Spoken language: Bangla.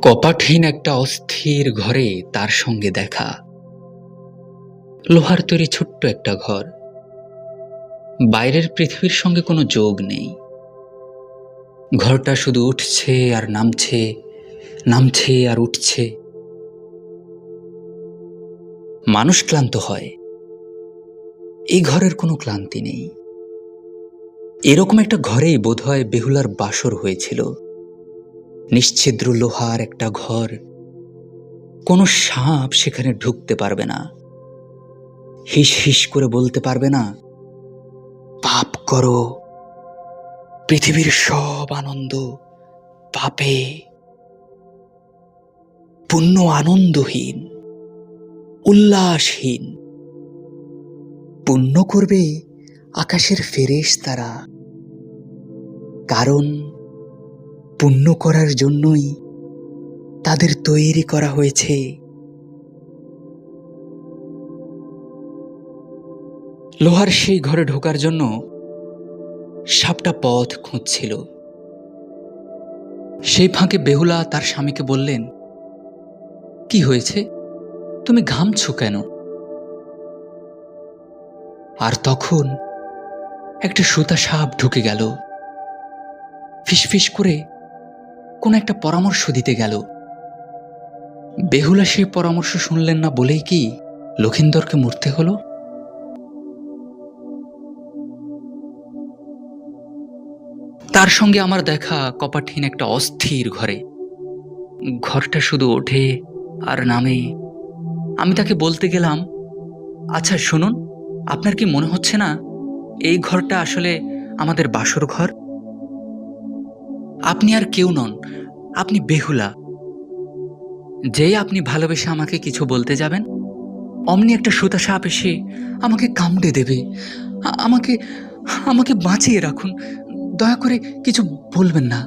কপাটহীন একটা অস্থির ঘরে তার সঙ্গে দেখা। লোহার তৈরি ছোট্ট একটা ঘর, বাইরের পৃথিবীর সঙ্গে কোনো যোগ নেই। ঘরটা শুধু উঠছে আর নামছে, নামছে আর উঠছে। মানুষ ক্লান্ত হয়, এই ঘরের কোনো ক্লান্তি নেই। এরকম একটা ঘরেই বোধহয় বেহুলার বাসর হয়েছিল। নিশ্ছিদ্র লোহার একটা ঘর, কোনো সাপ সেখানে ঢুকতে পারবে না, হিস হিস করে বলতে পারবে না, পাপ করো, পৃথিবীর সব আনন্দ পাপে। পুণ্য আনন্দহীন, উল্লাসহীন। পুণ্য করবে আকাশের ফেরেশতারা, কারণ পুণ্য করার জন্যই তাদের তৈরি করা হয়েছে। লোহার সেই ঘরে ঢোকার জন্য সাপটা পথ খুঁজছিল। সেই ফাঁকে বেহুলা তার স্বামীকে বললেন, কি হয়েছে, তুমি ঘামছো কেন? আর তখন একটা সুতা সাপ ঢুকে গেল, ফিসফিস করে কোন একটা পরামর্শ দিতে গেল। বেহুলা সেই পরামর্শ শুনলেন না বলেই কি লক্ষিন্দরকে মরতে হলো? তার সঙ্গে আমার দেখা কপাটহীন একটা অস্থির ঘরে। ঘরটা শুধু ওঠে আর নামে। আমি তাকে বলতে গেলাম, আচ্ছা শুনুন, আপনার কি মনে হচ্ছে না এই ঘরটা আসলে আমাদের বাসর ঘর? আপনি আর কেউ নন, আপনি বেহুলা। যেই আপনি ভালোবেসে আমাকে কিছু বলতে যাবেন, অমনি একটা সুতা সাপ এসে আমাকে কামড়ে দেবে। আমাকে আমাকে বাঁচিয়ে রাখুন, দয়া করে কিছু বলবেন না।